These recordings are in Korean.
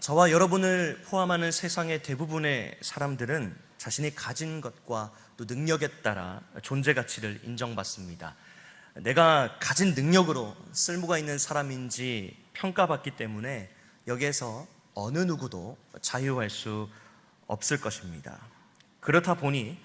저와 여러분을 포함하는 세상의 대부분의 사람들은 자신이 가진 것과 또 능력에 따라 존재 가치를 인정받습니다. 내가 가진 능력으로 쓸모가 있는 사람인지 평가받기 때문에 여기에서 어느 누구도 자유할 수 없을 것입니다. 그렇다 보니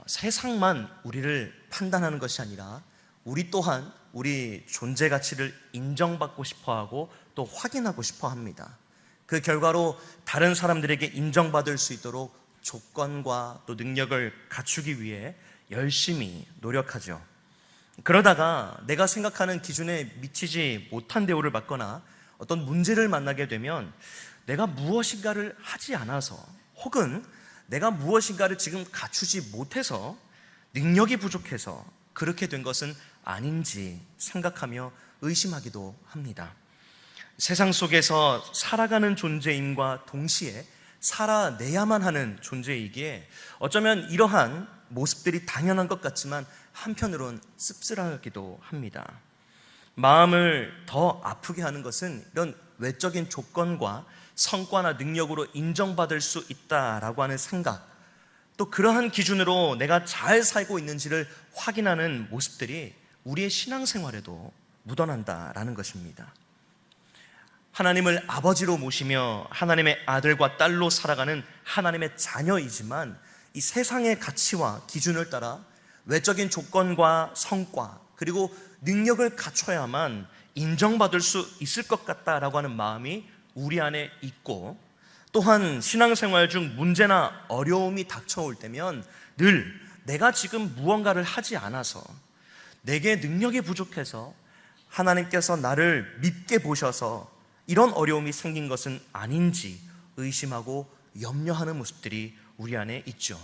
세상만 우리를 판단하는 것이 아니라 우리 또한 우리 존재 가치를 인정받고 싶어하고 또 확인하고 싶어 합니다. 그 결과로 다른 사람들에게 인정받을 수 있도록 조건과 또 능력을 갖추기 위해 열심히 노력하죠. 그러다가 내가 생각하는 기준에 미치지 못한 대우를 받거나 어떤 문제를 만나게 되면 내가 무엇인가를 하지 않아서 혹은 내가 무엇인가를 지금 갖추지 못해서 능력이 부족해서 그렇게 된 것은 아닌지 생각하며 의심하기도 합니다. 세상 속에서 살아가는 존재임과 동시에 살아내야만 하는 존재이기에 어쩌면 이러한 모습들이 당연한 것 같지만 한편으론 씁쓸하기도 합니다. 마음을 더 아프게 하는 것은 이런 외적인 조건과 성과나 능력으로 인정받을 수 있다라고 하는 생각, 또 그러한 기준으로 내가 잘 살고 있는지를 확인하는 모습들이 우리의 신앙생활에도 묻어난다라는 것입니다. 하나님을 아버지로 모시며 하나님의 아들과 딸로 살아가는 하나님의 자녀이지만 이 세상의 가치와 기준을 따라 외적인 조건과 성과 그리고 능력을 갖춰야만 인정받을 수 있을 것 같다라고 하는 마음이 우리 안에 있고, 또한 신앙생활 중 문제나 어려움이 닥쳐올 때면 늘 내가 지금 무언가를 하지 않아서 내게 능력이 부족해서 하나님께서 나를 믿게 보셔서 이런 어려움이 생긴 것은 아닌지 의심하고 염려하는 모습들이 우리 안에 있죠.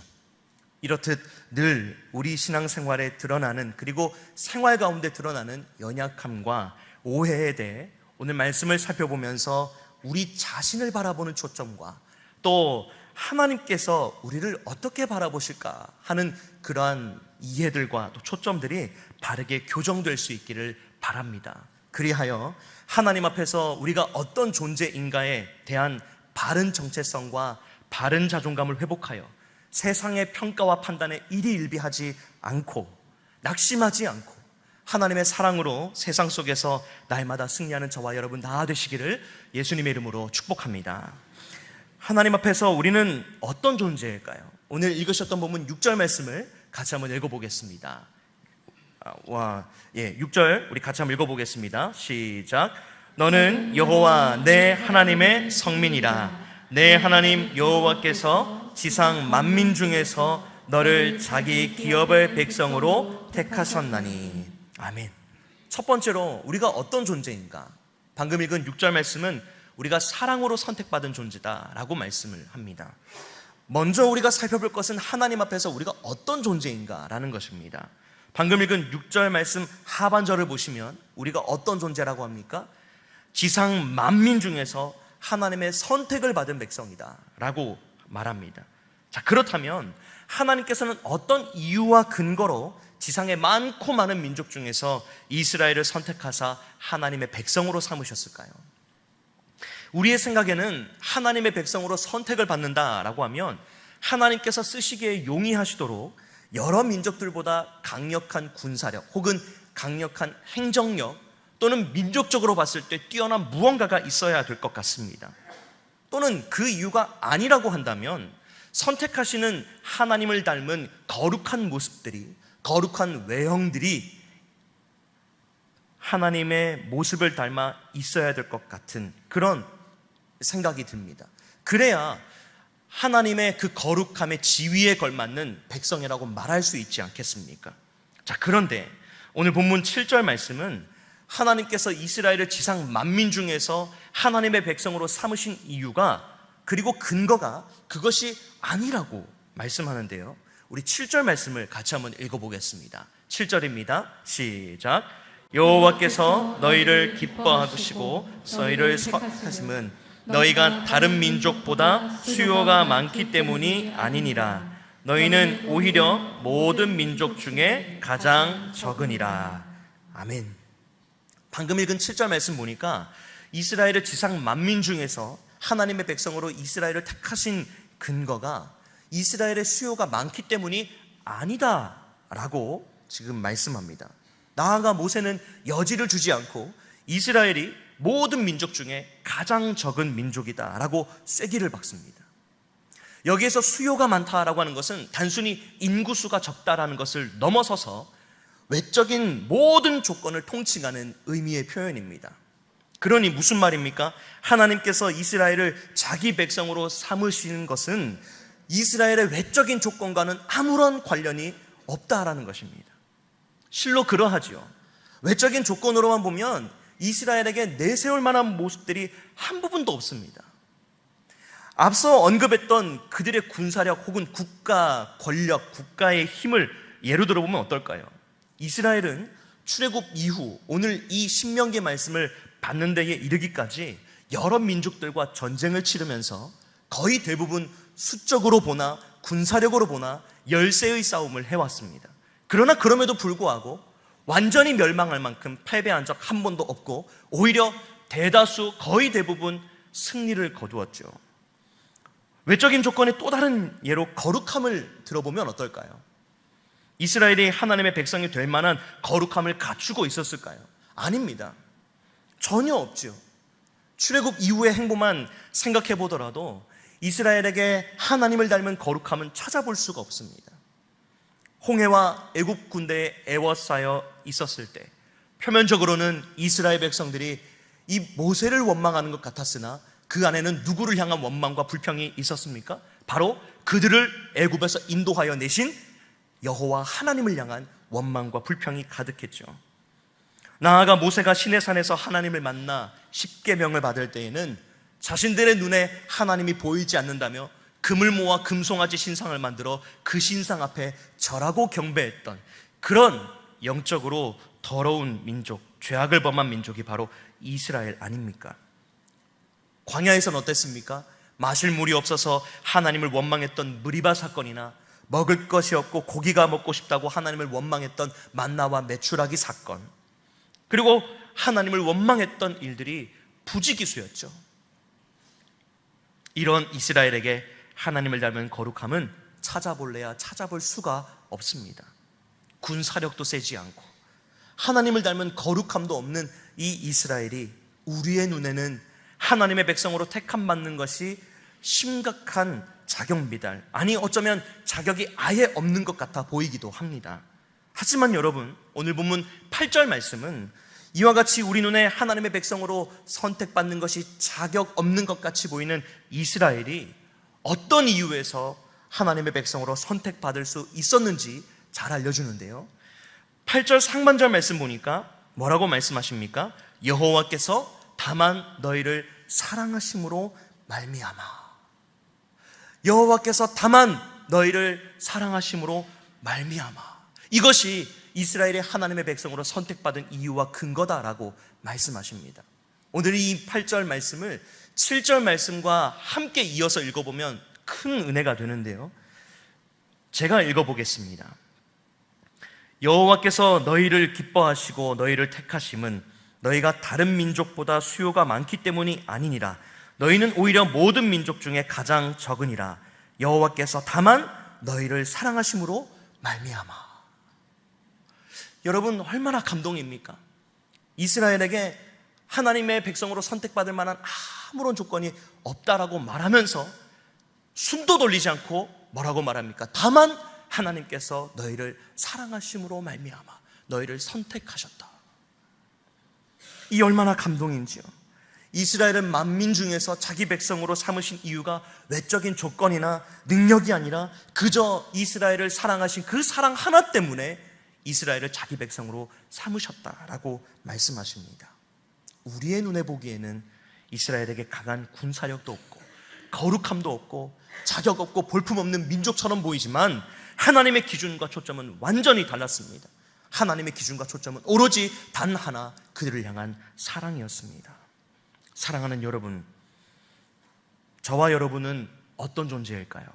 이렇듯 늘 우리 신앙생활에 드러나는, 그리고 생활 가운데 드러나는 연약함과 오해에 대해 오늘 말씀을 살펴보면서 우리 자신을 바라보는 초점과 또 하나님께서 우리를 어떻게 바라보실까 하는 그러한 이해들과 또 초점들이 바르게 교정될 수 있기를 바랍니다. 그리하여 하나님 앞에서 우리가 어떤 존재인가에 대한 바른 정체성과 바른 자존감을 회복하여 세상의 평가와 판단에 일희일비하지 않고 낙심하지 않고 하나님의 사랑으로 세상 속에서 날마다 승리하는 저와 여러분 다 되시기를 예수님의 이름으로 축복합니다. 하나님 앞에서 우리는 어떤 존재일까요? 오늘 읽으셨던 본문 6절 말씀을 같이 한번 읽어보겠습니다. 6절 우리 같이 한번 읽어보겠습니다. 시작. 너는 여호와 내 하나님의 성민이라. 내 하나님 여호와께서 지상 만민 중에서 너를 자기 기업의 백성으로 택하셨나니. 아멘. 첫 번째로 우리가 어떤 존재인가? 방금 읽은 6절 말씀은 우리가 사랑으로 선택받은 존재다라고 말씀을 합니다. 먼저 우리가 살펴볼 것은 하나님 앞에서 우리가 어떤 존재인가라는 것입니다. 방금 읽은 6절 말씀 하반절을 보시면 우리가 어떤 존재라고 합니까? 지상 만민 중에서 하나님의 선택을 받은 백성이다 라고 말합니다. 자, 그렇다면 하나님께서는 어떤 이유와 근거로 지상의 많고 많은 민족 중에서 이스라엘을 선택하사 하나님의 백성으로 삼으셨을까요? 우리의 생각에는 하나님의 백성으로 선택을 받는다라고 하면 하나님께서 쓰시기에 용이하시도록 여러 민족들보다 강력한 군사력 혹은 강력한 행정력 또는 민족적으로 봤을 때 뛰어난 무언가가 있어야 될 것 같습니다. 또는 그 이유가 아니라고 한다면 선택하시는 하나님을 닮은 거룩한 모습들이, 거룩한 외형들이 하나님의 모습을 닮아 있어야 될 것 같은 그런 생각이 듭니다. 그래야 하나님의 그 거룩함의 지위에 걸맞는 백성이라고 말할 수 있지 않겠습니까? 자, 그런데 오늘 본문 7절 말씀은 하나님께서 이스라엘을 지상 만민 중에서 하나님의 백성으로 삼으신 이유가, 그리고 근거가 그것이 아니라고 말씀하는데요. 우리 7절 말씀을 같이 한번 읽어보겠습니다. 7절입니다. 시작. 여호와께서 너희를 기뻐하시고 너희를 선택하심은 너희가 다른 민족보다 수요가 많기 때문이 아니니라. 너희는 오히려 모든 민족 중에 가장 적으니라. 아멘. 방금 읽은 7절 말씀 보니까 이스라엘을 지상 만민 중에서 하나님의 백성으로 이스라엘을 택하신 근거가 이스라엘의 수요가 많기 때문이 아니다라고 지금 말씀합니다. 나아가 모세는 여지를 주지 않고 이스라엘이 모든 민족 중에 가장 적은 민족이다라고 쐐기를 박습니다. 여기에서 수요가 많다라고 하는 것은 단순히 인구수가 적다라는 것을 넘어서서 외적인 모든 조건을 통칭하는 의미의 표현입니다. 그러니 무슨 말입니까? 하나님께서 이스라엘을 자기 백성으로 삼으시는 것은 이스라엘의 외적인 조건과는 아무런 관련이 없다라는 것입니다. 실로 그러하지요. 외적인 조건으로만 보면 이스라엘에게 내세울 만한 모습들이 한 부분도 없습니다. 앞서 언급했던 그들의 군사력 혹은 국가 권력, 국가의 힘을 예로 들어보면 어떨까요? 이스라엘은 출애굽 이후 오늘 이 신명기 말씀을 받는 데에 이르기까지 여러 민족들과 전쟁을 치르면서 거의 대부분 수적으로 보나 군사력으로 보나 열세의 싸움을 해왔습니다. 그러나 그럼에도 불구하고 완전히 멸망할 만큼 패배한 적 한 번도 없고 오히려 대다수 거의 대부분 승리를 거두었죠. 외적인 조건의 또 다른 예로 거룩함을 들어보면 어떨까요? 이스라엘이 하나님의 백성이 될 만한 거룩함을 갖추고 있었을까요? 아닙니다. 전혀 없죠. 출애굽 이후의 행보만 생각해 보더라도 이스라엘에게 하나님을 닮은 거룩함은 찾아볼 수가 없습니다. 홍해와 애굽 군대에 에워싸여 있었을 때 표면적으로는 이스라엘 백성들이 이 모세를 원망하는 것 같았으나 그 안에는 누구를 향한 원망과 불평이 있었습니까? 바로 그들을 애굽에서 인도하여 내신 여호와 하나님을 향한 원망과 불평이 가득했죠. 나아가 모세가 시내산에서 하나님을 만나 십계명을 받을 때에는 자신들의 눈에 하나님이 보이지 않는다며 금을 모아 금송아지 신상을 만들어 그 신상 앞에 절하고 경배했던 그런 영적으로 더러운 민족, 죄악을 범한 민족이 바로 이스라엘 아닙니까? 광야에서는 어땠습니까? 마실 물이 없어서 하나님을 원망했던 무리바 사건이나 먹을 것이 없고 고기가 먹고 싶다고 하나님을 원망했던 만나와 메추라기 사건, 그리고 하나님을 원망했던 일들이 부지기수였죠. 이런 이스라엘에게 하나님을 닮은 거룩함은 찾아볼래야 찾아볼 수가 없습니다. 군사력도 세지 않고 하나님을 닮은 거룩함도 없는 이 이스라엘이 우리의 눈에는 하나님의 백성으로 택함 받는 것이 심각한 자격 미달, 아니 어쩌면 자격이 아예 없는 것 같아 보이기도 합니다. 하지만 여러분, 오늘 본문 8절 말씀은 이와 같이 우리 눈에 하나님의 백성으로 선택받는 것이 자격 없는 것 같이 보이는 이스라엘이 어떤 이유에서 하나님의 백성으로 선택받을 수 있었는지 잘 알려주는데요. 8절 상반절 말씀 보니까 뭐라고 말씀하십니까? 여호와께서 다만 너희를 사랑하심으로 말미암아. 여호와께서 다만 너희를 사랑하심으로 말미암아. 이것이 이스라엘의 하나님의 백성으로 선택받은 이유와 근거다라고 말씀하십니다. 오늘 이 8절 말씀을 7절 말씀과 함께 이어서 읽어보면 큰 은혜가 되는데요. 제가 읽어보겠습니다. 여호와께서 너희를 기뻐하시고 너희를 택하심은 너희가 다른 민족보다 수요가 많기 때문이 아니니라. 너희는 오히려 모든 민족 중에 가장 적으니라. 여호와께서 다만 너희를 사랑하심으로 말미암아. 여러분, 얼마나 감동입니까? 이스라엘에게 하나님의 백성으로 선택받을 만한 아무런 조건이 없다라고 말하면서 숨도 돌리지 않고 뭐라고 말합니까? 다만 하나님께서 너희를 사랑하심으로 말미암아 너희를 선택하셨다. 이 얼마나 감동인지요. 이스라엘은 만민 중에서 자기 백성으로 삼으신 이유가 외적인 조건이나 능력이 아니라 그저 이스라엘을 사랑하신 그 사랑 하나 때문에 이스라엘을 자기 백성으로 삼으셨다라고 말씀하십니다. 우리의 눈에 보기에는 이스라엘에게 강한 군사력도 없고 거룩함도 없고 자격 없고 볼품없는 민족처럼 보이지만 하나님의 기준과 초점은 완전히 달랐습니다. 하나님의 기준과 초점은 오로지 단 하나, 그들을 향한 사랑이었습니다. 사랑하는 여러분, 저와 여러분은 어떤 존재일까요?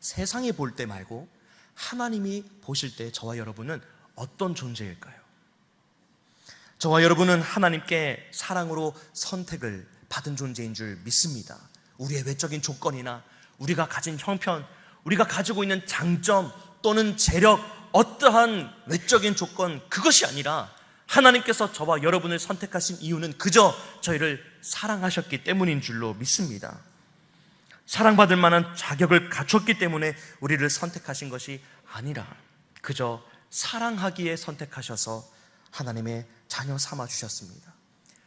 세상이 볼 때 말고 하나님이 보실 때 저와 여러분은 어떤 존재일까요? 저와 여러분은 하나님께 사랑으로 선택을 받은 존재인 줄 믿습니다. 우리의 외적인 조건이나 우리가 가진 형편, 우리가 가지고 있는 장점 또는 재력, 어떠한 외적인 조건, 그것이 아니라 하나님께서 저와 여러분을 선택하신 이유는 그저 저희를 사랑하셨기 때문인 줄로 믿습니다. 사랑받을 만한 자격을 갖췄기 때문에 우리를 선택하신 것이 아니라 그저 사랑하기에 선택하셔서 하나님의 자녀 삼아 주셨습니다.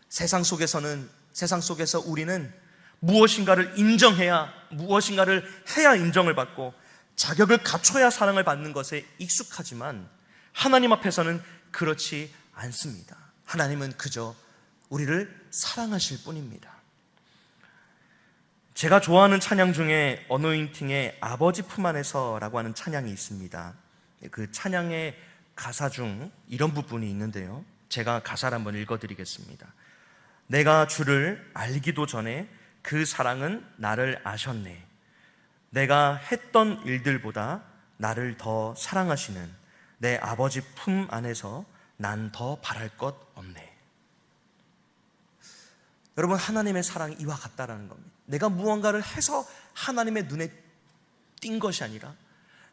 세상 속에서 우리는 무엇인가를 인정해야, 무엇인가를 해야 인정을 받고 자격을 갖춰야 사랑을 받는 것에 익숙하지만 하나님 앞에서는 그렇지 않습니다. 하나님은 그저 우리를 사랑하실 뿐입니다. 제가 좋아하는 찬양 중에 어노인팅의 아버지 품 안에서라고 하는 찬양이 있습니다. 그 찬양의 가사 중 이런 부분이 있는데요, 제가 가사를 한번 읽어드리겠습니다. 내가 주를 알기도 전에 그 사랑은 나를 아셨네. 내가 했던 일들보다 나를 더 사랑하시는 내 아버지 품 안에서 난 더 바랄 것 없네. 여러분, 하나님의 사랑이 이와 같다라는 겁니다. 내가 무언가를 해서 하나님의 눈에 띈 것이 아니라,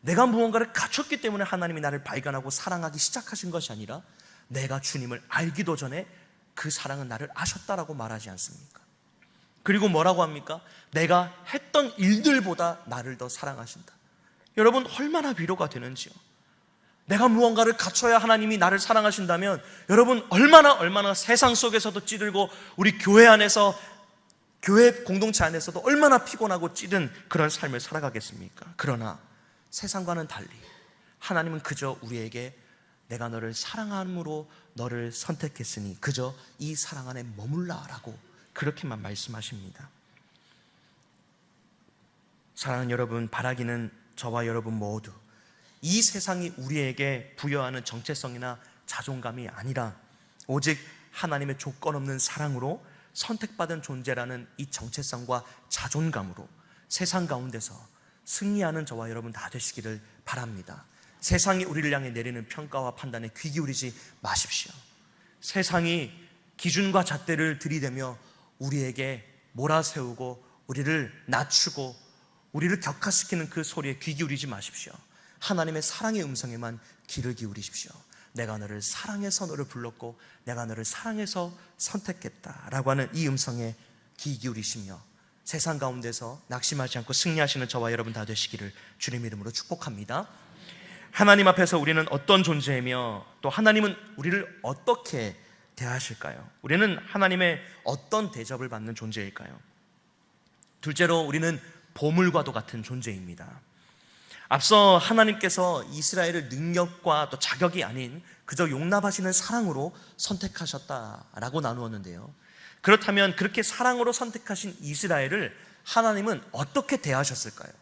내가 무언가를 갖췄기 때문에 하나님이 나를 발견하고 사랑하기 시작하신 것이 아니라, 내가 주님을 알기도 전에 그 사랑은 나를 아셨다라고 말하지 않습니까? 그리고 뭐라고 합니까? 내가 했던 일들보다 나를 더 사랑하신다. 여러분, 얼마나 위로가 되는지요. 내가 무언가를 갖춰야 하나님이 나를 사랑하신다면 여러분, 얼마나 세상 속에서도 찌들고 우리 교회 안에서, 교회 공동체 안에서도 얼마나 피곤하고 찌든 그런 삶을 살아가겠습니까? 그러나 세상과는 달리 하나님은 그저 우리에게 내가 너를 사랑함으로 너를 선택했으니 그저 이 사랑 안에 머물라라고 그렇게만 말씀하십니다. 사랑하는 여러분, 바라기는 저와 여러분 모두 이 세상이 우리에게 부여하는 정체성이나 자존감이 아니라 오직 하나님의 조건 없는 사랑으로 선택받은 존재라는 이 정체성과 자존감으로 세상 가운데서 승리하는 저와 여러분 다 되시기를 바랍니다. 세상이 우리를 향해 내리는 평가와 판단에 귀 기울이지 마십시오. 세상이 기준과 잣대를 들이대며 우리에게 몰아세우고 우리를 낮추고 우리를 격하시키는 그 소리에 귀 기울이지 마십시오. 하나님의 사랑의 음성에만 귀를 기울이십시오. 내가 너를 사랑해서 너를 불렀고 내가 너를 사랑해서 선택했다라고 하는 이 음성에 귀 기울이시며 세상 가운데서 낙심하지 않고 승리하시는 저와 여러분 다 되시기를 주님 이름으로 축복합니다. 하나님 앞에서 우리는 어떤 존재이며 또 하나님은 우리를 어떻게 대하실까요? 우리는 하나님의 어떤 대접을 받는 존재일까요? 둘째로, 우리는 보물과도 같은 존재입니다. 앞서 하나님께서 이스라엘을 능력과 또 자격이 아닌 그저 용납하시는 사랑으로 선택하셨다라고 나누었는데요, 그렇다면 그렇게 사랑으로 선택하신 이스라엘을 하나님은 어떻게 대하셨을까요?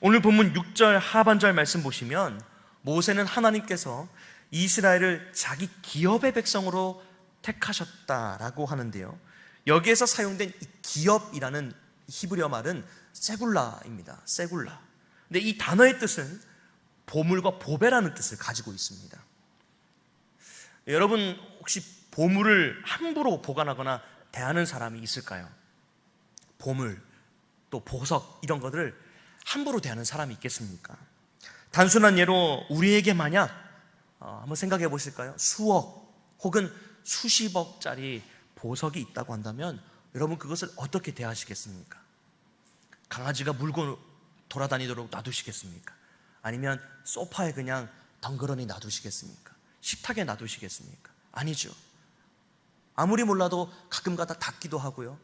오늘 본문 6절 하반절 말씀 보시면 모세는 하나님께서 이스라엘을 자기 기업의 백성으로 택하셨다라고 하는데요, 여기에서 사용된 이 기업이라는 히브리어 말은 세굴라입니다. 세굴라. 근데 이 단어의 뜻은 보물과 보배라는 뜻을 가지고 있습니다. 여러분, 혹시 보물을 함부로 보관하거나 대하는 사람이 있을까요? 보물, 또 보석 이런 것들을 함부로 대하는 사람이 있겠습니까? 단순한 예로 우리에게 만약 한번 생각해 보실까요? 수억 혹은 수십억짜리 보석이 있다고 한다면 여러분, 그것을 어떻게 대하시겠습니까? 강아지가 물고 돌아다니도록 놔두시겠습니까? 아니면 소파에 그냥 덩그러니 놔두시겠습니까? 식탁에 놔두시겠습니까? 아니죠. 아무리 몰라도 가끔가다 닦기도 하고요,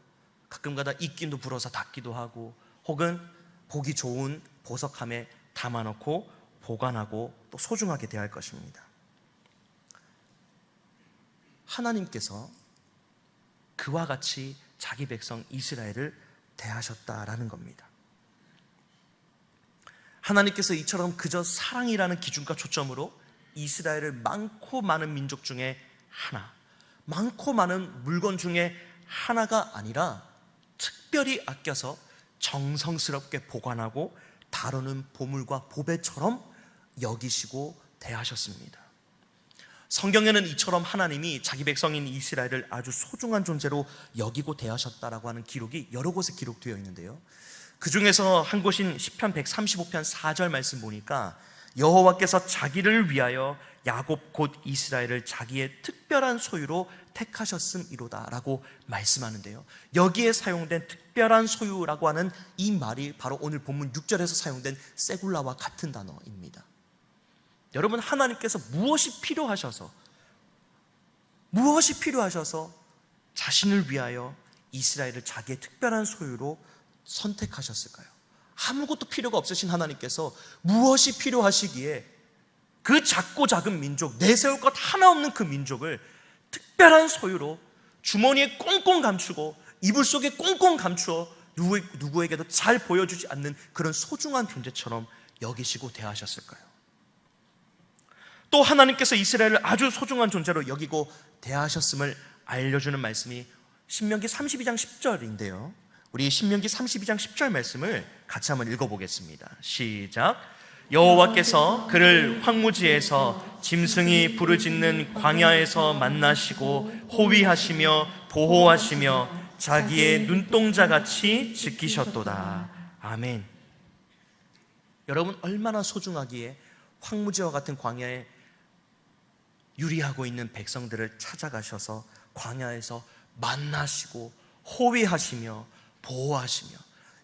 가끔가다 입김도 불어서 닦기도 하고, 혹은 보기 좋은 보석함에 담아놓고 보관하고 또 소중하게 대할 것입니다. 하나님께서 그와 같이 자기 백성 이스라엘을 대하셨다라는 겁니다. 하나님께서 이처럼 그저 사랑이라는 기준과 초점으로 이스라엘을 많고 많은 민족 중에 하나, 많고 많은 물건 중에 하나가 아니라 특별히 아껴서 정성스럽게 보관하고 다루는 보물과 보배처럼 여기시고 대하셨습니다. 성경에는 이처럼 하나님이 자기 백성인 이스라엘을 아주 소중한 존재로 여기고 대하셨다라고 하는 기록이 여러 곳에 기록되어 있는데요, 그 중에서 한 곳인 시편 135편 4절 말씀 보니까 여호와께서 자기를 위하여 야곱 곧 이스라엘을 자기의 특별한 소유로 택하셨음이로다 라고 말씀하는데요, 여기에 사용된 특별한 소유라고 하는 이 말이 바로 오늘 본문 6절에서 사용된 세굴라와 같은 단어입니다. 여러분, 하나님께서 무엇이 필요하셔서 자신을 위하여 이스라엘을 자기의 특별한 소유로 선택하셨을까요? 아무것도 필요가 없으신 하나님께서 무엇이 필요하시기에 그 작고 작은 민족, 내세울 것 하나 없는 그 민족을 특별한 소유로 주머니에 꽁꽁 감추고 이불 속에 꽁꽁 감추어 누구에게도 잘 보여주지 않는 그런 소중한 존재처럼 여기시고 대하셨을까요? 또 하나님께서 이스라엘을 아주 소중한 존재로 여기고 대하셨음을 알려주는 말씀이 신명기 32장 10절인데요 우리 신명기 32장 10절 말씀을 같이 한번 읽어보겠습니다. 시작. 여호와께서 그를 황무지에서 짐승이 부르짖는 광야에서 만나시고 호위하시며 보호하시며 자기의 눈동자같이 지키셨도다. 아멘. 여러분, 얼마나 소중하기에 황무지와 같은 광야에 유리하고 있는 백성들을 찾아가셔서 광야에서 만나시고 호위하시며 보호하시며,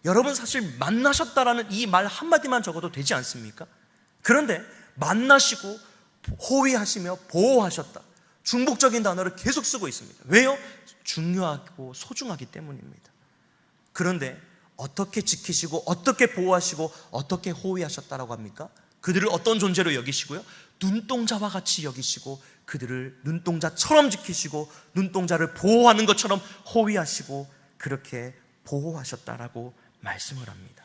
여러분 사실 만나셨다라는 이 말 한마디만 적어도 되지 않습니까? 그런데 만나시고 호위하시며 보호하셨다, 중복적인 단어를 계속 쓰고 있습니다. 왜요? 중요하고 소중하기 때문입니다. 그런데 어떻게 지키시고 어떻게 보호하시고 어떻게 호위하셨다라고 합니까? 그들을 어떤 존재로 여기시고요? 눈동자와 같이 여기시고 그들을 눈동자처럼 지키시고 눈동자를 보호하는 것처럼 호위하시고 그렇게 보호하셨다라고 말씀을 합니다.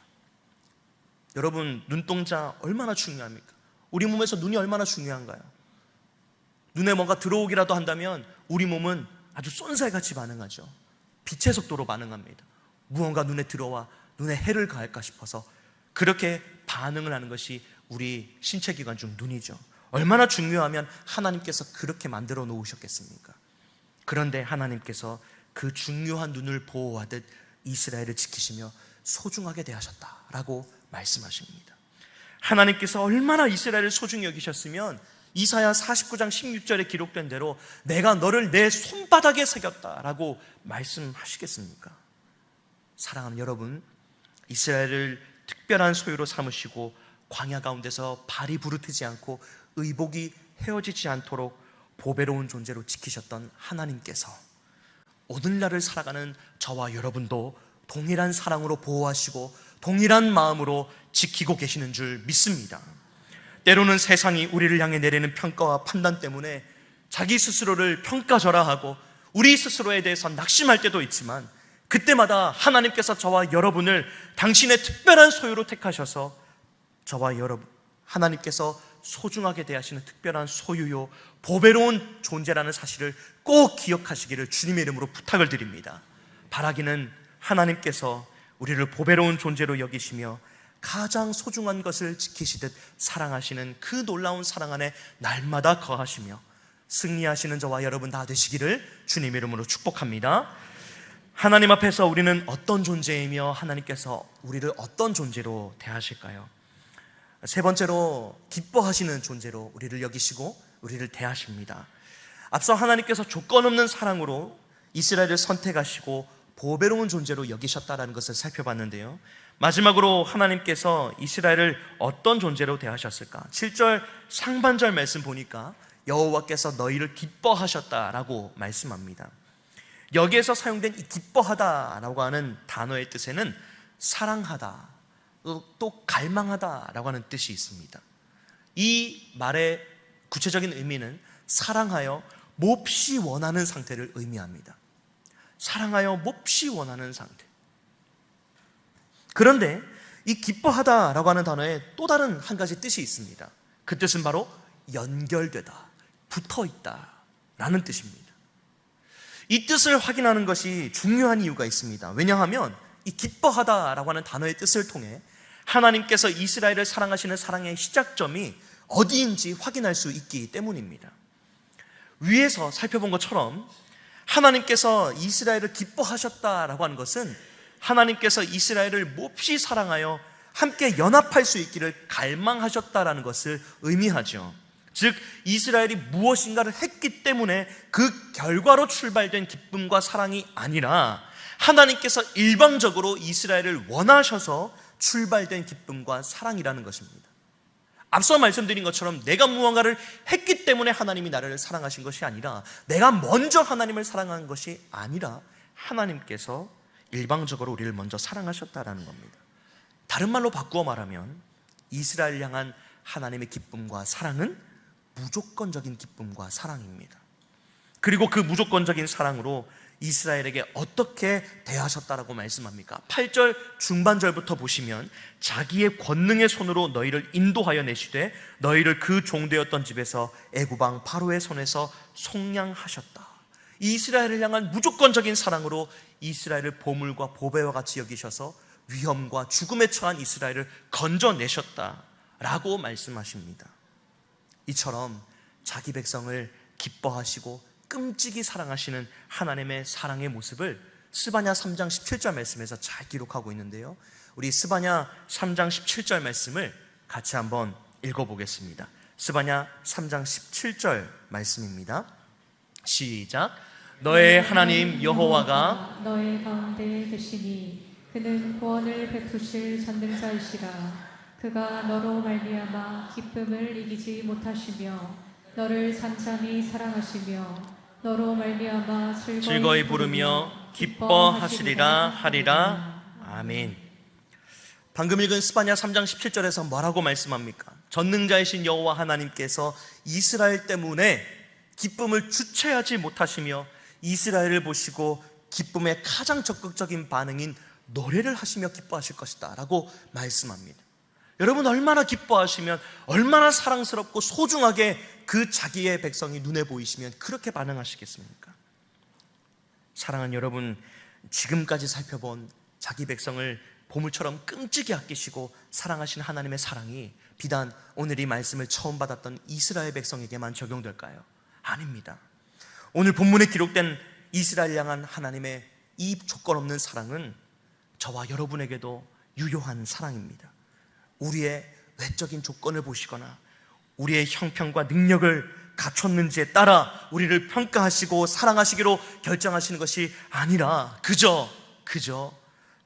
여러분, 눈동자 얼마나 중요합니까? 우리 몸에서 눈이 얼마나 중요한가요? 눈에 뭔가 들어오기라도 한다면 우리 몸은 아주 쏜살같이 반응하죠. 빛의 속도로 반응합니다. 무언가 눈에 들어와 눈에 해를 가할까 싶어서 그렇게 반응을 하는 것이 우리 신체기관 중 눈이죠. 얼마나 중요하면 하나님께서 그렇게 만들어 놓으셨겠습니까? 그런데 하나님께서 그 중요한 눈을 보호하듯 이스라엘을 지키시며 소중하게 대하셨다라고 말씀하십니다. 하나님께서 얼마나 이스라엘을 소중히 여기셨으면 이사야 49장 16절에 기록된 대로 내가 너를 내 손바닥에 새겼다라고 말씀하시겠습니까? 사랑하는 여러분, 이스라엘을 특별한 소유로 삼으시고 광야 가운데서 발이 부르트지 않고 의복이 헤어지지 않도록 보배로운 존재로 지키셨던 하나님께서 오늘날을 살아가는 저와 여러분도 동일한 사랑으로 보호하시고 동일한 마음으로 지키고 계시는 줄 믿습니다. 때로는 세상이 우리를 향해 내리는 평가와 판단 때문에 자기 스스로를 평가절하하고 우리 스스로에 대해서 낙심할 때도 있지만, 그때마다 하나님께서 저와 여러분을 당신의 특별한 소유로 택하셔서 저와 여러분, 하나님께서 소중하게 대하시는 특별한 소유요 보배로운 존재라는 사실을 꼭 기억하시기를 주님의 이름으로 부탁을 드립니다. 바라기는 하나님께서 우리를 보배로운 존재로 여기시며 가장 소중한 것을 지키시듯 사랑하시는 그 놀라운 사랑 안에 날마다 거하시며 승리하시는 저와 여러분 다 되시기를 주님의 이름으로 축복합니다. 하나님 앞에서 우리는 어떤 존재이며 하나님께서 우리를 어떤 존재로 대하실까요? 세 번째로 기뻐하시는 존재로 우리를 여기시고 우리를 대하십니다. 앞서 하나님께서 조건 없는 사랑으로 이스라엘을 선택하시고 보배로운 존재로 여기셨다라는 것을 살펴봤는데요, 마지막으로 하나님께서 이스라엘을 어떤 존재로 대하셨을까? 7절 상반절 말씀 보니까 여호와께서 너희를 기뻐하셨다라고 말씀합니다. 여기에서 사용된 이 기뻐하다라고 하는 단어의 뜻에는 사랑하다, 또 갈망하다라고 하는 뜻이 있습니다. 이 말의 구체적인 의미는 사랑하여 몹시 원하는 상태를 의미합니다. 사랑하여 몹시 원하는 상태. 그런데 이 기뻐하다라고 하는 단어에 또 다른 한 가지 뜻이 있습니다. 그 뜻은 바로 연결되다, 붙어있다 라는 뜻입니다. 이 뜻을 확인하는 것이 중요한 이유가 있습니다. 왜냐하면 이 기뻐하다라고 하는 단어의 뜻을 통해 하나님께서 이스라엘을 사랑하시는 사랑의 시작점이 어디인지 확인할 수 있기 때문입니다. 위에서 살펴본 것처럼 하나님께서 이스라엘을 기뻐하셨다라고 하는 것은 하나님께서 이스라엘을 몹시 사랑하여 함께 연합할 수 있기를 갈망하셨다라는 것을 의미하죠. 즉 이스라엘이 무엇인가를 했기 때문에 그 결과로 출발된 기쁨과 사랑이 아니라 하나님께서 일방적으로 이스라엘을 원하셔서 출발된 기쁨과 사랑이라는 것입니다. 앞서 말씀드린 것처럼 내가 무언가를 했기 때문에 하나님이 나를 사랑하신 것이 아니라, 내가 먼저 하나님을 사랑한 것이 아니라 하나님께서 일방적으로 우리를 먼저 사랑하셨다라는 겁니다. 다른 말로 바꾸어 말하면 이스라엘 향한 하나님의 기쁨과 사랑은 무조건적인 기쁨과 사랑입니다. 그리고 그 무조건적인 사랑으로 이스라엘에게 어떻게 대하셨다라고 말씀합니까? 8절 중반절부터 보시면 자기의 권능의 손으로 너희를 인도하여 내시되 너희를 그 종되었던 집에서 애굽왕 바로의 손에서 속량하셨다. 이스라엘을 향한 무조건적인 사랑으로 이스라엘을 보물과 보배와 같이 여기셔서 위험과 죽음에 처한 이스라엘을 건져내셨다라고 말씀하십니다. 이처럼 자기 백성을 기뻐하시고 끔찍이 사랑하시는 하나님의 사랑의 모습을 스바냐 3장 17절 말씀에서 잘 기록하고 있는데요, 우리 스바냐 3장 17절 말씀을 같이 한번 읽어보겠습니다. 스바냐 3장 17절 말씀입니다. 시작. 너의 하나님 여호와가 너의 가운데 계시니 그는 구원을 베푸실 전능자이시라. 그가 너로 말미암아 기쁨을 이기지 못하시며 너를 산산히 사랑하시며 너로 말미암아 즐거이 부르며 기뻐하시리라 하리라. 아멘. 방금 읽은 스바냐 3장 17절에서 뭐라고 말씀합니까? 전능자이신 여호와 하나님께서 이스라엘 때문에 기쁨을 주체하지 못하시며 이스라엘을 보시고 기쁨의 가장 적극적인 반응인 노래를 하시며 기뻐하실 것이다 라고 말씀합니다. 여러분, 얼마나 기뻐하시면, 얼마나 사랑스럽고 소중하게 그 자기의 백성이 눈에 보이시면 그렇게 반응하시겠습니까? 사랑하는 여러분, 지금까지 살펴본 자기 백성을 보물처럼 끔찍이 아끼시고 사랑하신 하나님의 사랑이 비단 오늘 이 말씀을 처음 받았던 이스라엘 백성에게만 적용될까요? 아닙니다. 오늘 본문에 기록된 이스라엘 향한 하나님의 이 조건 없는 사랑은 저와 여러분에게도 유효한 사랑입니다. 우리의 외적인 조건을 보시거나 우리의 형편과 능력을 갖췄는지에 따라 우리를 평가하시고 사랑하시기로 결정하시는 것이 아니라 그저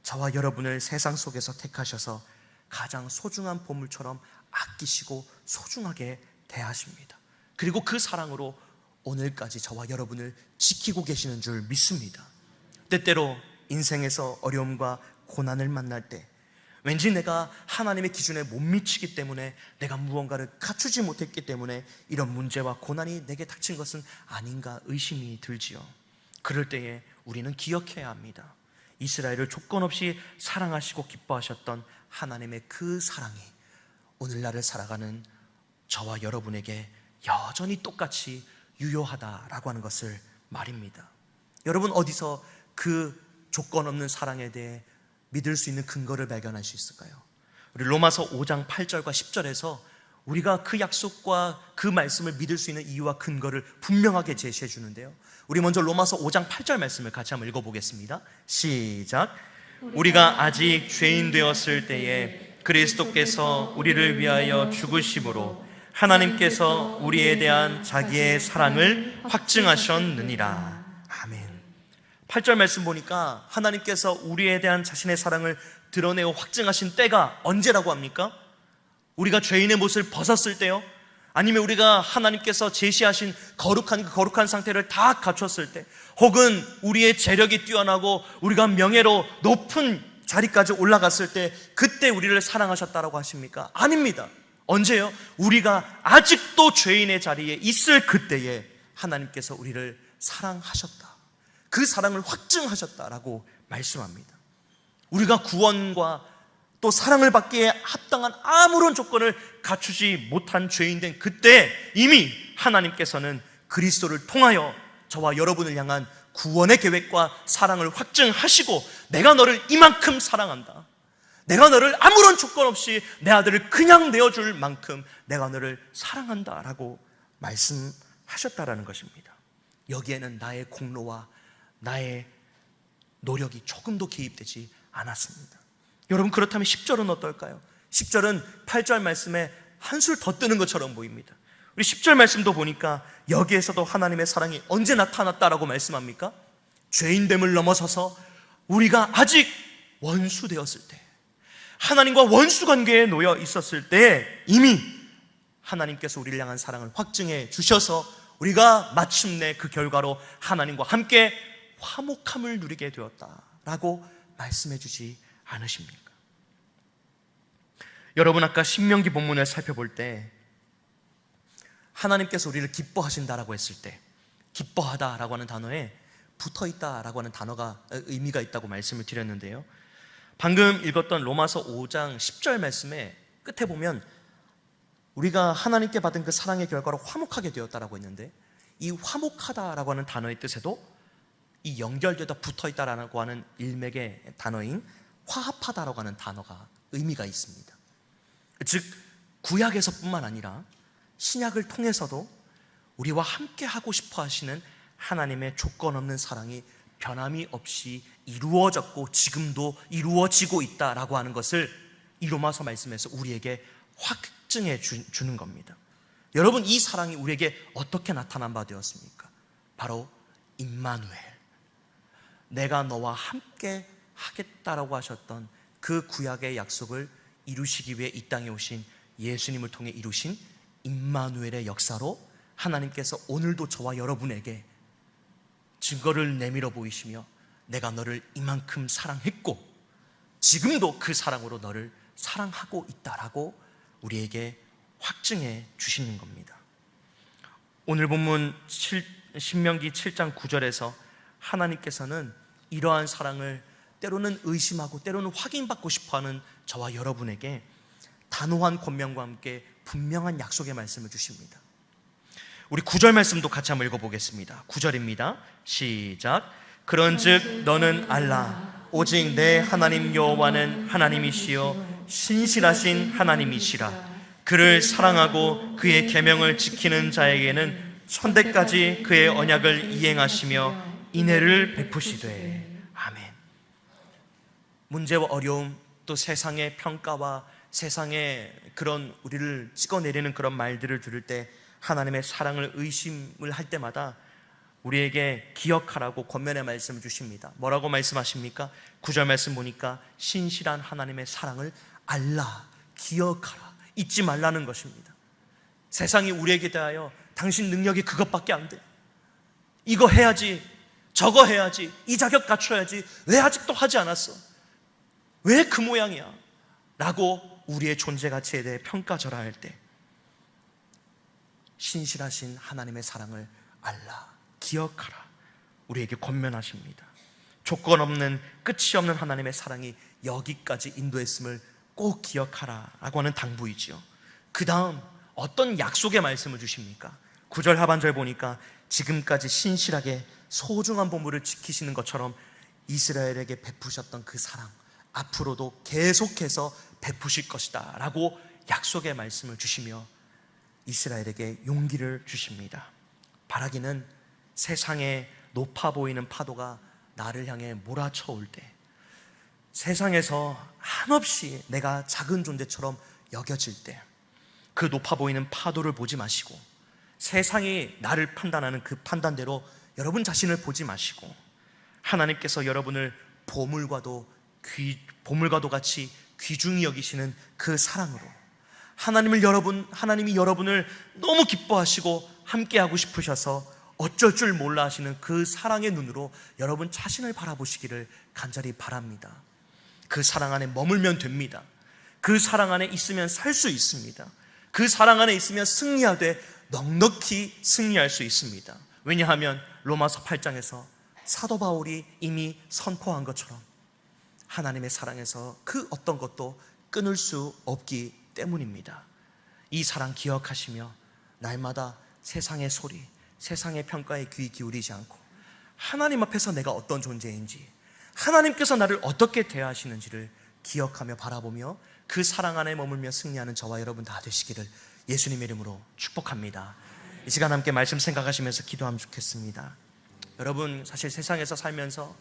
저와 여러분을 세상 속에서 택하셔서 가장 소중한 보물처럼 아끼시고 소중하게 대하십니다. 그리고 그 사랑으로 오늘까지 저와 여러분을 지키고 계시는 줄 믿습니다. 때때로 인생에서 어려움과 고난을 만날 때 왠지 내가 하나님의 기준에 못 미치기 때문에, 내가 무언가를 갖추지 못했기 때문에 이런 문제와 고난이 내게 닥친 것은 아닌가 의심이 들지요. 그럴 때에 우리는 기억해야 합니다. 이스라엘을 조건 없이 사랑하시고 기뻐하셨던 하나님의 그 사랑이 오늘날을 살아가는 저와 여러분에게 여전히 똑같이 유효하다라고 하는 것을 말입니다. 여러분, 어디서 그 조건 없는 사랑에 대해 믿을 수 있는 근거를 발견할 수 있을까요? 우리 로마서 5장 8절과 10절에서 우리가 그 약속과 그 말씀을 믿을 수 있는 이유와 근거를 분명하게 제시해 주는데요, 우리 먼저 로마서 5장 8절 말씀을 같이 한번 읽어보겠습니다. 시작. 우리가 아직 죄인 되었을 때에 그리스도께서 우리를 위하여 죽으심으로 하나님께서 우리에 대한 자기의 사랑을 확증하셨느니라. 아멘. 8절 말씀 보니까 하나님께서 우리에 대한 자신의 사랑을 드러내어 확증하신 때가 언제라고 합니까? 우리가 죄인의 모습을 벗었을 때요? 아니면 우리가 하나님께서 제시하신 거룩한 상태를 다 갖췄을 때, 혹은 우리의 재력이 뛰어나고 우리가 명예로 높은 자리까지 올라갔을 때, 그때 우리를 사랑하셨다라고 하십니까? 아닙니다. 언제요? 우리가 아직도 죄인의 자리에 있을 그때에 하나님께서 우리를 사랑하셨다, 그 사랑을 확증하셨다라고 말씀합니다. 우리가 구원과 또 사랑을 받기에 합당한 아무런 조건을 갖추지 못한 죄인 된 그때 이미 하나님께서는 그리스도를 통하여 저와 여러분을 향한 구원의 계획과 사랑을 확증하시고, 내가 너를 이만큼 사랑한다, 내가 너를 아무런 조건 없이 내 아들을 그냥 내어줄 만큼 내가 너를 사랑한다 라고 하셨다라는 것입니다. 여기에는 나의 공로와 나의 노력이 조금도 개입되지 않았습니다. 여러분, 그렇다면 10절은 어떨까요? 10절은 8절 말씀에 한술 더 뜨는 것처럼 보입니다. 우리 10절 말씀도 보니까 여기에서도 하나님의 사랑이 언제 나타났다라고 말씀합니까? 죄인됨을 넘어서서 우리가 아직 원수 되었을 때, 하나님과 원수 관계에 놓여 있었을 때 이미 하나님께서 우리를 향한 사랑을 확증해 주셔서 우리가 마침내 그 결과로 하나님과 함께 화목함을 누리게 되었다라고 말씀해 주지 않으십니까? 여러분, 아까 신명기 본문을 살펴볼 때 하나님께서 우리를 기뻐하신다라고 했을 때, 기뻐하다라고 하는 단어에 붙어있다라고 하는 단어가 의미가 있다고 말씀을 드렸는데요, 방금 읽었던 로마서 5장 10절 말씀에 끝에 보면 우리가 하나님께 받은 그 사랑의 결과로 화목하게 되었다라고 했는데, 이 화목하다라고 하는 단어의 뜻에도 이 연결되다 붙어있다라고 하는 일맥의 단어인 화합하다라고 하는 단어가 의미가 있습니다. 즉 구약에서뿐만 아니라 신약을 통해서도 우리와 함께 하고 싶어 하시는 하나님의 조건 없는 사랑이 변함이 없이 이루어졌고 지금도 이루어지고 있다라고 하는 것을 이 로마서 말씀에서 우리에게 확증해 주는 겁니다. 여러분, 이 사랑이 우리에게 어떻게 나타난 바 되었습니까? 바로 임마누엘, 내가 너와 함께 하겠다라고 하셨던 그 구약의 약속을 이루시기 위해 이 땅에 오신 예수님을 통해 이루신 임마누엘의 역사로 하나님께서 오늘도 저와 여러분에게 증거를 내밀어 보이시며 내가 너를 이만큼 사랑했고 지금도 그 사랑으로 너를 사랑하고 있다라고 우리에게 확증해 주시는 겁니다. 오늘 본문 신명기 7장 9절에서 하나님께서는 이러한 사랑을 때로는 의심하고 때로는 확인받고 싶어하는 저와 여러분에게 단호한 권면과 함께 분명한 약속의 말씀을 주십니다. 우리 9절 말씀도 같이 한번 읽어보겠습니다. 9절입니다. 시작. 그런즉 너는 알라, 오직 내 하나님 여호와는 하나님이시요 신실하신 하나님이시라. 그를 사랑하고 그의 계명을 지키는 자에게는 천대까지 그의 언약을 이행하시며 인애를 베푸시되. 아멘. 문제와 어려움, 또 세상의 평가와 세상의 그런 우리를 찍어내리는 그런 말들을 들을 때 하나님의 사랑을 의심을 할 때마다 우리에게 기억하라고 권면의 말씀을 주십니다. 뭐라고 말씀하십니까? 9절 말씀 보니까 신실한 하나님의 사랑을 알라, 기억하라, 잊지 말라는 것입니다. 세상이 우리에게 대하여 당신 능력이 그것밖에 안 돼, 이거 해야지, 저거 해야지, 이 자격 갖춰야지, 왜 아직도 하지 않았어, 왜 그 모양이야 라고 우리의 존재 가치에 대해 평가절하할 때 신실하신 하나님의 사랑을 알라, 기억하라, 우리에게 권면하십니다. 조건 없는, 끝이 없는 하나님의 사랑이 여기까지 인도했음을 꼭 기억하라 라고 하는 당부이지요. 그 다음 어떤 약속의 말씀을 주십니까? 9절 하반절 보니까 지금까지 신실하게 소중한 보물을 지키시는 것처럼 이스라엘에게 베푸셨던 그 사랑 앞으로도 계속해서 베푸실 것이다 라고 약속의 말씀을 주시며 이스라엘에게 용기를 주십니다. 바라기는 세상에 높아 보이는 파도가 나를 향해 몰아쳐올 때, 세상에서 한없이 내가 작은 존재처럼 여겨질 때 그 높아 보이는 파도를 보지 마시고 세상이 나를 판단하는 그 판단대로 여러분 자신을 보지 마시고 하나님께서 여러분을 보물과도 같이 귀중히 여기시는 그 사랑으로 하나님이 여러분을 너무 기뻐하시고 함께하고 싶으셔서 어쩔 줄 몰라 하시는 그 사랑의 눈으로 여러분 자신을 바라보시기를 간절히 바랍니다. 그 사랑 안에 머물면 됩니다. 그 사랑 안에 있으면 살 수 있습니다. 그 사랑 안에 있으면 승리하되 넉넉히 승리할 수 있습니다. 왜냐하면 로마서 8장에서 사도 바울이 이미 선포한 것처럼 하나님의 사랑에서 그 어떤 것도 끊을 수 없기 때문입니다. 이 사랑 기억하시며 날마다 세상의 소리, 세상의 평가에 귀 기울이지 않고 하나님 앞에서 내가 어떤 존재인지, 하나님께서 나를 어떻게 대하시는지를 기억하며 바라보며 그 사랑 안에 머물며 승리하는 저와 여러분 다 되시기를 예수님의 이름으로 축복합니다. 이 시간 함께 말씀 생각하시면서 기도하면 좋겠습니다. 여러분, 사실 세상에서 살면서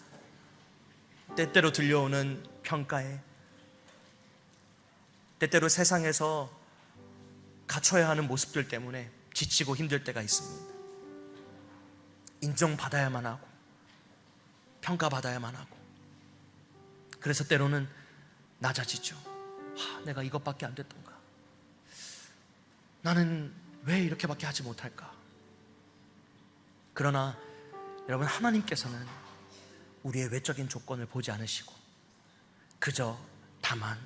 때때로 들려오는 평가에, 때때로 세상에서 갖춰야 하는 모습들 때문에 지치고 힘들 때가 있습니다. 인정받아야만 하고 평가받아야만 하고, 그래서 때로는 낮아지죠. 내가 이것밖에 안 됐던가, 나는 왜 이렇게밖에 하지 못할까. 그러나 여러분, 하나님께서는 우리의 외적인 조건을 보지 않으시고 그저 다만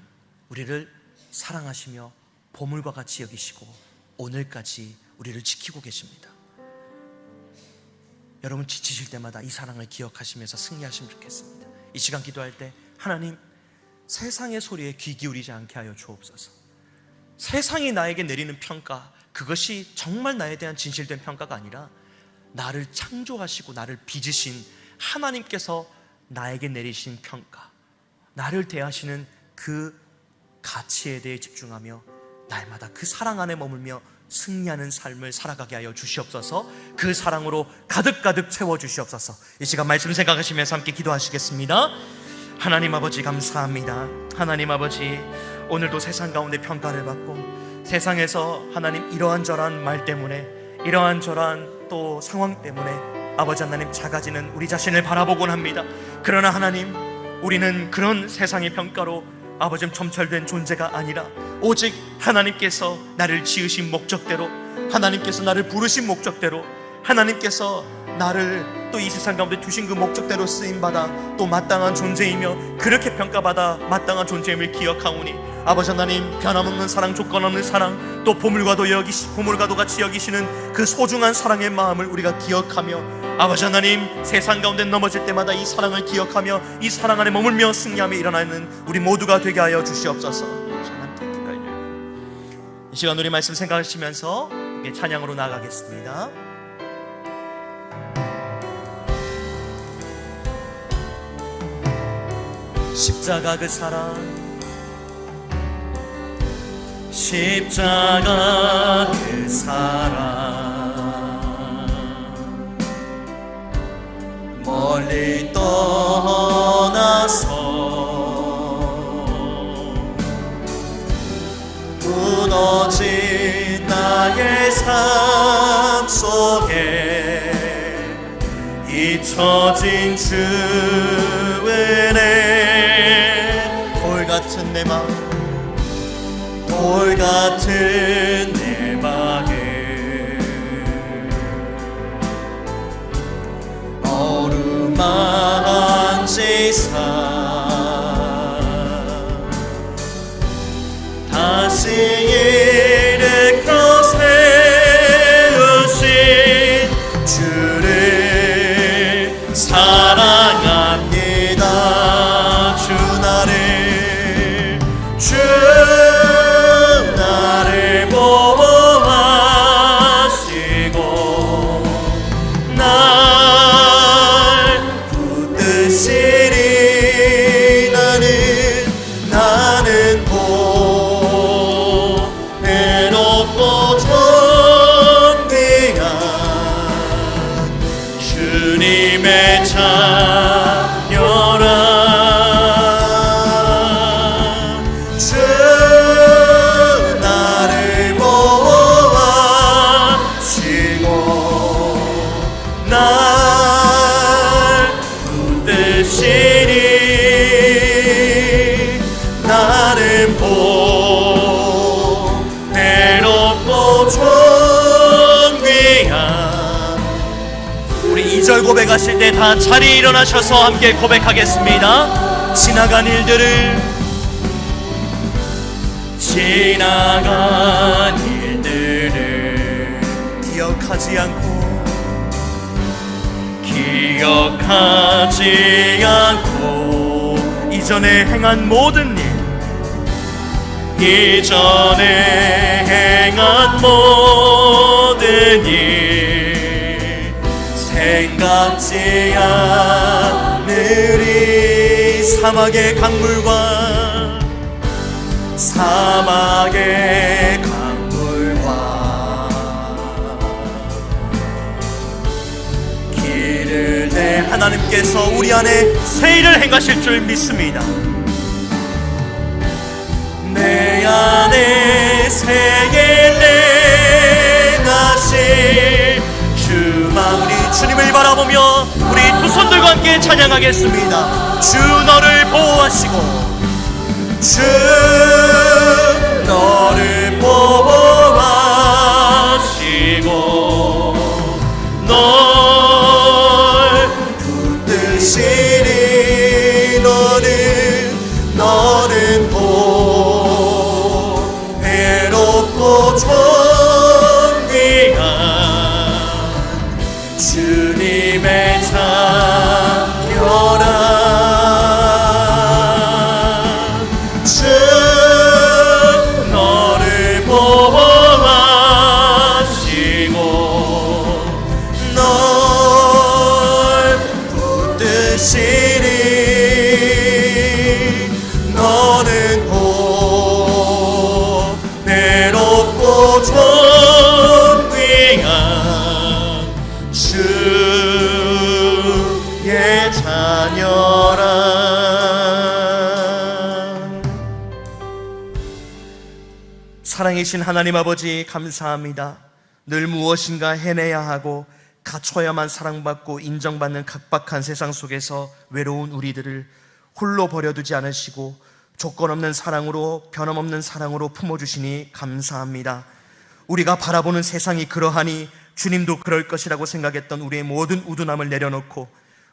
우리를 사랑하시며 보물과 같이 여기시고 오늘까지 우리를 지키고 계십니다. 여러분, 지치실 때마다 이 사랑을 기억하시면서 승리하시면 좋겠습니다. 이 시간 기도할 때 하나님, 세상의 소리에 귀 기울이지 않게 하여 주옵소서. 세상이 나에게 내리는 평가, 그것이 정말 나에 대한 진실된 평가가 아니라 나를 창조하시고 나를 빚으신 하나님께서 나에게 내리신 평가, 나를 대하시는 그 가치에 대해 집중하며 날마다 그 사랑 안에 머물며 승리하는 삶을 살아가게 하여 주시옵소서. 그 사랑으로 가득가득 채워주시옵소서. 이 시간 말씀 생각하시면서 함께 기도하시겠습니다. 하나님 아버지, 감사합니다. 하나님 아버지, 오늘도 세상 가운데 평가를 받고 세상에서 하나님 이러한저러한 말 때문에, 이러한저러한 또 상황 때문에 아버지 하나님 작아지는 우리 자신을 바라보곤 합니다. 그러나 하나님, 우리는 그런 세상의 평가로 아버지 점철된 존재가 아니라 오직 하나님께서 나를 지으신 목적대로, 하나님께서 나를 부르신 목적대로, 하나님께서 나를 또 이 세상 가운데 두신 그 목적대로 쓰임받아 또 마땅한 존재이며 그렇게 평가받아 마땅한 존재임을 기억하오니 아버지 하나님, 변함없는 사랑, 조건 없는 사랑, 또 보물과도 같이 여기시는 그 소중한 사랑의 마음을 우리가 기억하며 아버지 하나님, 세상 가운데 넘어질 때마다 이 사랑을 기억하며 이 사랑 안에 머물며 승리하며 일어나는 우리 모두가 되게 하여 주시옵소서. 이 시간 우리 말씀 생각하시면서 찬양으로 나아가겠습니다. 십자가 그 사랑, 십자가 그 사랑, 멀리 떠나서 무너진 나의 삶 속에 잊혀진 주 은혜, 돌같은 내 마음, 돌같은 내 맘에 어루만지사 다시 일으켜 세우신 주를 사랑합니다. 주 나를 보호하시고 날 붙드시리. 나는 보배롭고 존귀한 주님의 자녀라. 나는 보배롭고 존귀한. 우리 2절 고백하실 때 다 자리에 일어나셔서 함께 고백하겠습니다. 지나간 일들을 기억하지 않고 이전에 행한 모든 일, 이전에 행한 모든 일 생각지 않으리. 사막의 강물과 이제 하나님께서 우리 안에 새 일을 행하실 줄 믿습니다. 내 안에 새 일 행하실 주만. 우리 주님을 바라보며 우리 두 손들과 함께 찬양하겠습니다. 주 너를 보호하시고, 주 너를 보호하시고, 널 붙드시리. 너는 보배롭고 존귀한 주님의 자녀라. 주 너를 보호하시고, 널 붙드시리. 너는 보배롭고 존귀한 주의 자녀라. 사랑이신 하나님 아버지, 감사합니다. 늘 무엇인가 해내야 하고 갖춰야만 사랑받고 인정받는 각박한 세상 속에서 외로운 우리들을 홀로 버려두지 않으시고 조건 없는 사랑으로, 변함없는 사랑으로 품어주시니 감사합니다. 우리가 바라보는 세상이 그러하니 주님도 그럴 것이라고 생각했던 우리의 모든 우둔함을 내려놓고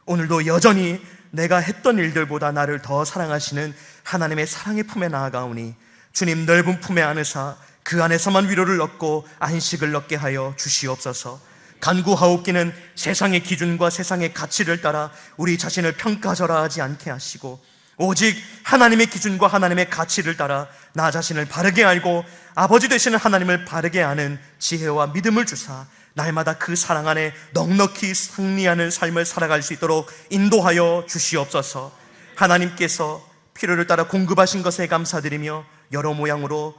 오늘도 여전히 내가 했던 일들보다 나를 더 사랑하시는 하나님의 사랑의 품에 나아가오니 주님 넓은 품에 안으사 그 안에서만 위로를 얻고 안식을 얻게 하여 주시옵소서. 간구하옵기는 세상의 기준과 세상의 가치를 따라 우리 자신을 평가절하하지 않게 하시고 오직 하나님의 기준과 하나님의 가치를 따라 나 자신을 바르게 알고 아버지 되시는 하나님을 바르게 아는 지혜와 믿음을 주사 날마다 그 사랑 안에 넉넉히 승리하는 삶을 살아갈 수 있도록 인도하여 주시옵소서. 하나님께서 필요를 따라 공급하신 것에 감사드리며 여러 모양으로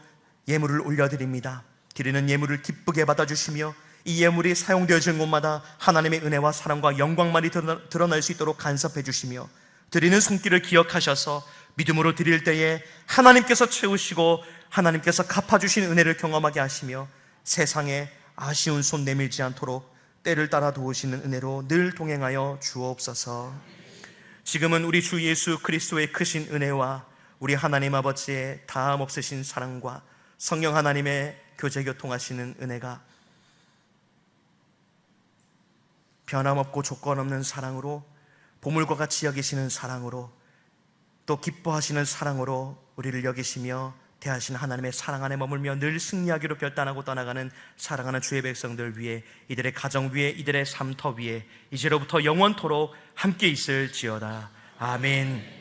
예물을 올려드립니다. 드리는 예물을 기쁘게 받아주시며 이 예물이 사용되어지는 곳마다 하나님의 은혜와 사랑과 영광만이 드러날 수 있도록 간섭해 주시며 드리는 손길을 기억하셔서 믿음으로 드릴 때에 하나님께서 채우시고 하나님께서 갚아주신 은혜를 경험하게 하시며 세상에 아쉬운 손 내밀지 않도록 때를 따라 도우시는 은혜로 늘 동행하여 주옵소서. 지금은 우리 주 예수 그리스도의 크신 은혜와 우리 하나님 아버지의 다함 없으신 사랑과 성령 하나님의 교제 교통하시는 은혜가 변함없고 조건 없는 사랑으로, 보물과 같이 여기시는 사랑으로, 또 기뻐하시는 사랑으로 우리를 여기시며 대하시는 하나님의 사랑 안에 머물며 늘 승리하기로 결단하고 떠나가는 사랑하는 주의 백성들 위에, 이들의 가정 위에, 이들의 삶터 위에 이제로부터 영원토록 함께 있을지어다. 아멘.